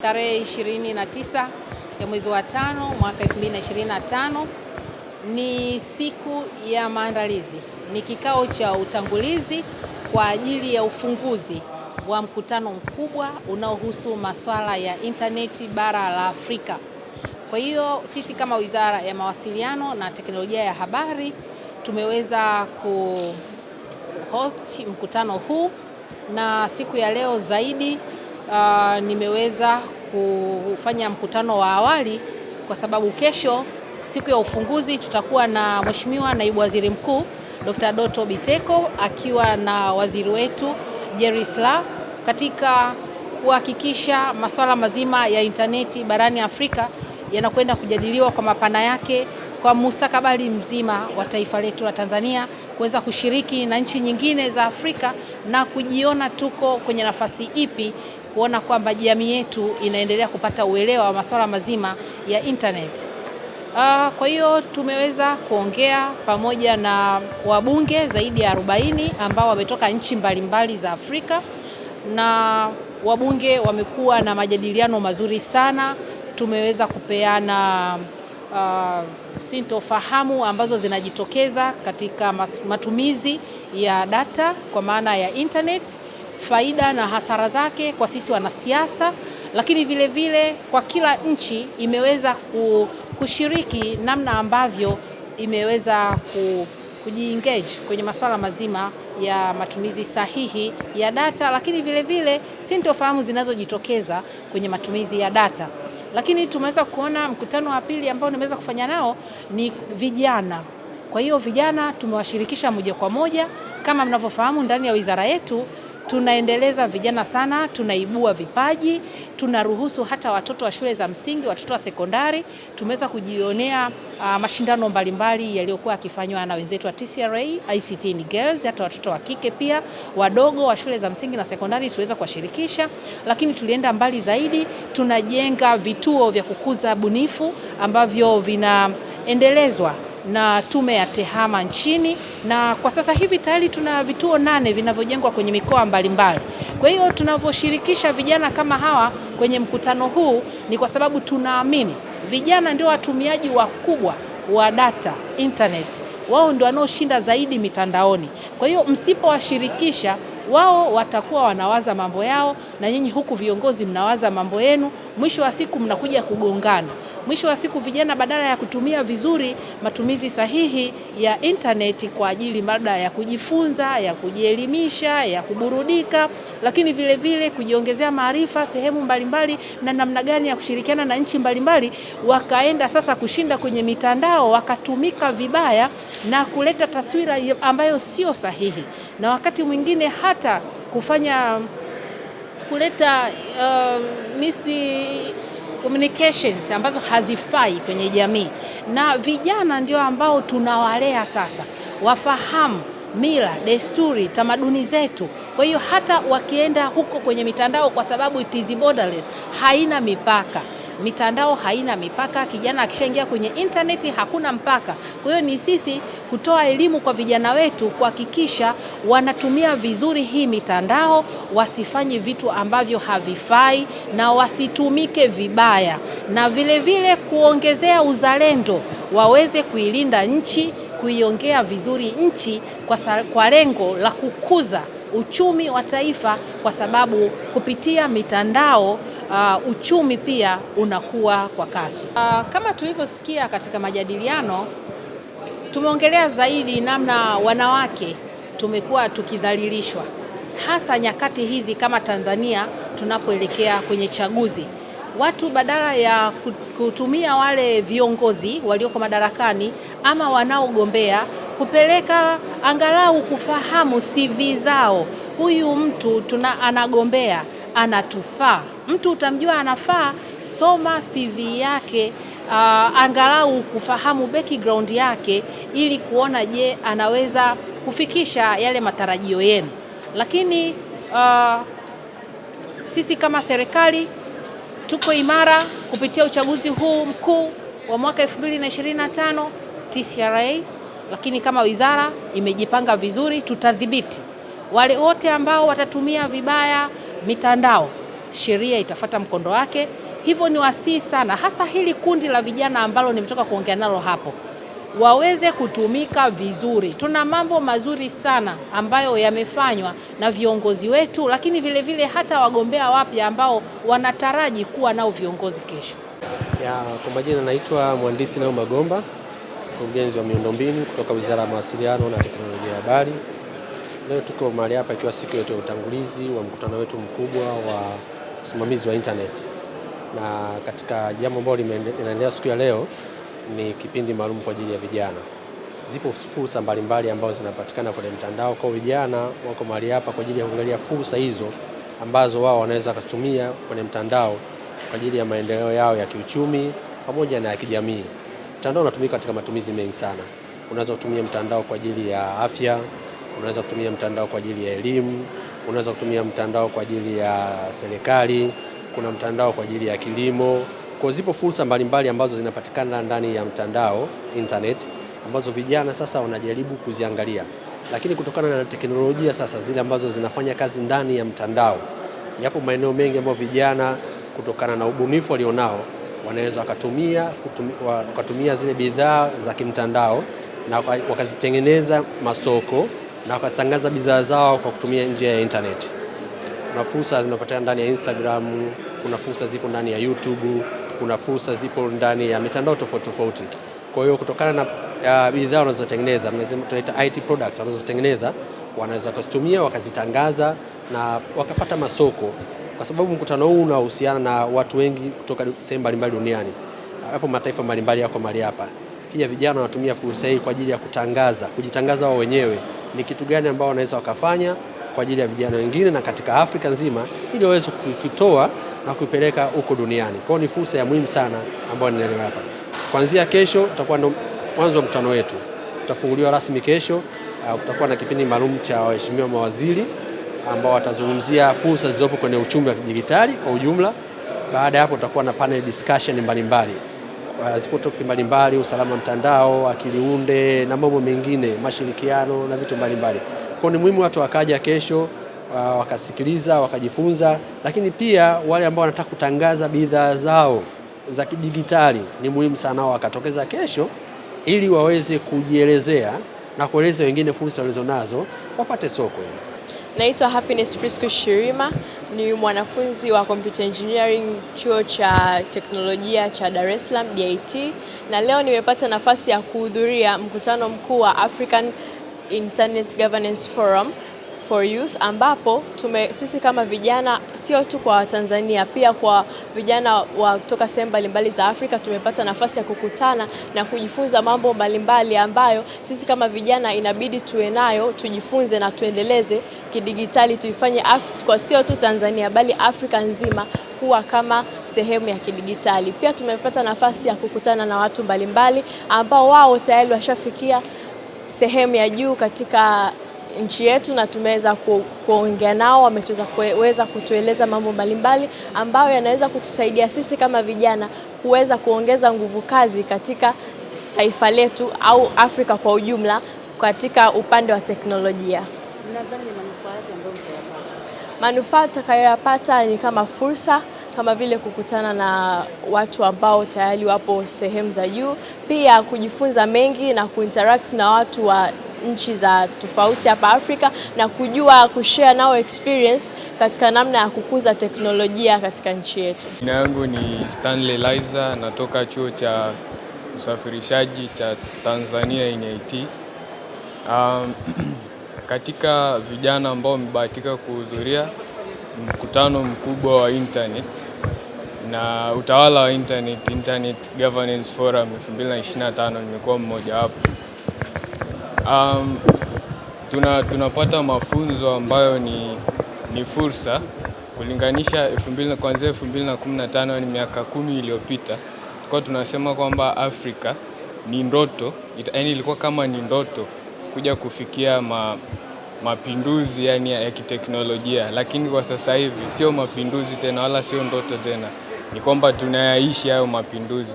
Tarehe 29 ya mwezi wa 5 mwaka 2025 ni siku ya maandalizi, ni kikao cha utangulizi kwa ajili ya ufunguzi wa mkutano mkubwa unaohusu masuala ya intaneti bara la Afrika. Kwa hiyo sisi kama Wizara ya Mawasiliano na Teknolojia ya Habari tumeweza kuhost mkutano huu, na siku ya leo zaidi nimeweza kufanya mkutano wa awali kwa sababu kesho, siku ya ufunguzi, tutakuwa na Mheshimiwa Naibu Waziri Mkuu Dr. Doto Biteko akiwa na waziri wetu Jerry Silaa katika kuhakikisha masuala mazima ya intaneti barani Afrika yanakwenda kujadiliwa kwa mapana yake kwa mustakabali mzima wa taifa letu la Tanzania kuweza kushiriki na nchi nyingine za Afrika na kujiona tuko kwenye nafasi ipi kuona kwamba jamii yetu inaendelea kupata uelewa wa masuala mazima ya internet. Kwa hiyo tumeweza kuongea pamoja na wabunge zaidi ya 40 ambao wametoka nchi mbalimbali za Afrika, na wabunge wamekuwa na majadiliano mazuri sana. Tumeweza kupeana sintofahamu ambazo zinajitokeza katika matumizi ya data kwa maana ya internet, faida na hasara zake kwa sisi wanasiasa, lakini vile vile kwa kila nchi imeweza kushiriki namna ambavyo imeweza kujiengage kwenye masuala mazima ya matumizi sahihi ya data, lakini vile vile sintofahamu zinazojitokeza kwenye matumizi ya data. Lakini tumeweza kuona mkutano wa pili ambao nimeweza kufanya nao ni vijana. Kwa hiyo vijana tumewashirikisha moja kwa moja. Kama mnavyofahamu, ndani ya wizara yetu tunaendeleza vijana sana, tunaibua vipaji, tunaruhusu hata watoto wa shule za msingi, watoto wa sekondari. Tumeweza kujionea mashindano mbalimbali yaliyokuwa yakifanywa na wenzetu wa TCRA, ICT in Girls, hata watoto wa kike pia wadogo wa shule za msingi na sekondari tuweza kuwashirikisha. Lakini tulienda mbali zaidi, tunajenga vituo vya kukuza bunifu ambavyo vinaendelezwa na Tume ya TEHAMA nchini, na kwa sasa hivi tayari tuna vituo 8 vinavyojengwa kwenye mikoa mbalimbali. Kwa hiyo tunavyoshirikisha vijana kama hawa kwenye mkutano huu ni kwa sababu tunaamini vijana ndio watumiaji wakubwa wa data, internet. Wao ndio wanaoshinda zaidi mitandaoni. Kwa hiyo msipowashirikisha, wao watakuwa wanawaza mambo yao na nyinyi huku viongozi mnawaza mambo yenu. Mwisho wa siku mnakuja kugongana. Mwisho wa siku vijana badala ya kutumia vizuri matumizi sahihi ya intaneti kwa ajili mada ya kujifunza, ya kujielimisha, ya kuburudika, lakini vile vile kujiongezea maarifa sehemu mbalimbali na namna gani ya kushirikiana na nchi mbalimbali, wakaenda sasa kushinda kwenye mitandao, wakatumika vibaya na kuleta taswira ambayo sio sahihi, na wakati mwingine hata kuleta communications ambazo hazifai kwenye jamii. Na vijana ndio ambao tunawalea sasa wafahamu mila, desturi, tamaduni zetu. Kwa hiyo hata wakienda huko kwenye mitandao, kwa sababu it is borderless, haina mipaka. Mitandao haina mipaka, kijana akishaingia kwenye intaneti hakuna mpaka. Kwa hiyo ni sisi kutoa elimu kwa vijana wetu kuhakikisha wanatumia vizuri hii mitandao, wasifanye vitu ambavyo havifai na wasitumike vibaya, na vile vile kuongezea uzalendo, waweze kuilinda nchi, kuiongea vizuri nchi kwa lengo la kukuza uchumi wa taifa, kwa sababu kupitia mitandao uchumi pia unakuwa kwa kasi. Kama tulivyosikia katika majadiliano, tumeongelea zaidi namna wanawake tumekuwa tukidhalilishwa, hasa nyakati hizi kama Tanzania tunapoelekea kwenye chaguzi. Watu badala ya kutumia wale viongozi walioko madarakani ama wanaogombea kupeleka angalau kufahamu CV zao, huyu mtu anagombea anatufaa. Mtu utamjua anafaa, soma CV yake, angalau kufahamu background yake ili kuona je, anaweza kufikisha yale matarajio yenu. Lakini sisi kama serikali tuko imara kupitia uchaguzi huu mkuu wa mwaka 2025 TCRA, lakini kama wizara imejipanga vizuri. Tutadhibiti wale wote ambao watatumia vibaya mitandao, sheria itafata mkondo wake. Hivyo ni wasihi sana, hasa hili kundi la vijana ambalo nimetoka kuongea nalo hapo, waweze kutumika vizuri. Tuna mambo mazuri sana ambayo yamefanywa na viongozi wetu, lakini vile vile hata wagombea wapya ambao wanataraji kuwa nao viongozi kesho. Kwa majina naitwa Mhandisi Nao Magomba, mkurugenzi wa miundombinu kutoka Wizara ya Mawasiliano na Teknolojia ya Habari. Leo tuko mahali hapa ikiwa siku yetu ya utangulizi wa mkutano wetu mkubwa wa usimamizi wa internet. Na katika jambo ambalo linaendelea siku ya leo ni kipindi maalum kwa ajili ya vijana. Zipo fursa mbalimbali ambazo zinapatikana kwenye mtandao, kwa vijana wako mahali hapa kwa ajili ya kuangalia fursa hizo ambazo wao wanaweza kutumia kwenye mtandao kwa ajili ya maendeleo yao ya kiuchumi pamoja na ya kijamii. Mtandao unatumika katika matumizi mengi sana. Unaweza kutumia mtandao kwa ajili ya afya, unaweza kutumia mtandao kwa ajili ya elimu, unaweza kutumia mtandao kwa ajili ya serikali, kuna mtandao kwa ajili ya kilimo. Kwa zipo fursa mbalimbali ambazo zinapatikana ndani ya mtandao internet, ambazo vijana sasa wanajaribu kuziangalia. Lakini kutokana na teknolojia sasa zile ambazo zinafanya kazi ndani ya mtandao, yapo maeneo mengi ambayo vijana kutokana na ubunifu walionao wanaweza wakatumia zile bidhaa za kimtandao na wakazitengeneza masoko na wakatangaza bidhaa zao kwa kutumia njia ya internet. Kuna fursa zinapatikana ndani ya Instagram, kuna fursa zipo ndani ya YouTube, kuna fursa zipo ndani ya mitandao tofauti tofauti. Kwa hiyo kutokana na bidhaa wanazotengeneza, tunaita IT products wanazotengeneza, wanaweza kuzitumia wakazitangaza na wakapata masoko, kwa sababu mkutano huu unahusiana na watu wengi kutoka sehemu mbalimbali duniani. Hapo mataifa mbalimbali yako mahali hapa. Pia vijana wanatumia fursa hii kwa ajili ya kujitangaza wao wenyewe ni kitu gani ambao wanaweza wakafanya kwa ajili ya vijana wengine na katika Afrika nzima, ili waweze kukitoa na kuipeleka huko duniani. Kwa hiyo ni fursa ya muhimu sana ambayo ninaelewa hapa. Kuanzia kesho tutakuwa ndo mwanzo wa mkutano wetu. Tutafunguliwa rasmi kesho. Kutakuwa na kipindi maalum cha waheshimiwa mawaziri ambao watazungumzia fursa zilizopo kwenye uchumi wa kidijitali kwa ujumla. Baada ya hapo tutakuwa na panel discussion mbalimbali. Zipo topic mbalimbali, usalama mtandao, akili unde na mambo mengine, mashirikiano na vitu mbalimbali. Kwa ni muhimu watu wakaja kesho, wakasikiliza, wakajifunza, lakini pia wale ambao wanataka kutangaza bidhaa zao za kidijitali ni muhimu sana wakatokeza kesho ili waweze kujielezea na kueleza wengine fursa walizonazo wapate soko. Naitwa Happiness Prisco Shirima, ni mwanafunzi wa Computer Engineering chuo cha teknolojia cha Dar es Salaam DIT, na leo nimepata nafasi ya kuhudhuria mkutano mkuu wa African Internet Governance Forum for Youth, ambapo sisi kama vijana, sio tu kwa Tanzania, pia kwa vijana wa kutoka sehemu mbalimbali za Afrika, tumepata nafasi ya kukutana na kujifunza mambo mbalimbali ambayo sisi kama vijana inabidi tuwe nayo, tujifunze na tuendeleze kidigitali, tuifanye kwa sio tu Tanzania bali Afrika nzima kuwa kama sehemu ya kidigitali. Pia tumepata nafasi ya kukutana na watu mbalimbali ambao wao tayari washafikia sehemu ya juu katika nchi yetu, na tumeweza kuongea nao, wameweza kutueleza mambo mbalimbali ambayo yanaweza kutusaidia sisi kama vijana kuweza kuongeza nguvu kazi katika taifa letu au Afrika kwa ujumla katika upande wa teknolojia. Nadhani manufaa yapi ambayo mtayapata? Manufaa tutakayoyapata ni kama fursa, kama vile kukutana na watu ambao tayari wapo sehemu za juu, pia kujifunza mengi na kuinteract na watu wa nchi za tofauti hapa Afrika na kujua kushare nao experience katika namna ya kukuza teknolojia katika nchi yetu. Jina yangu ni Stanley Liza, natoka chuo cha usafirishaji cha Tanzania NIT. Katika vijana ambao wamebahatika kuhudhuria mkutano mkubwa wa internet na utawala wa Internet Governance Forum 2025, nimekuwa mmoja wapo. Tunapata mafunzo ambayo ni fursa kulinganisha kuanzia 2015, ni miaka 10 iliyopita. Tulikuwa tunasema kwamba Afrika ni ndoto, yaani ilikuwa kama ni ndoto kuja kufikia mapinduzi yani ya kiteknolojia, lakini kwa sasa hivi sio mapinduzi tena wala sio ndoto tena, ni kwamba tunayaishi hayo mapinduzi.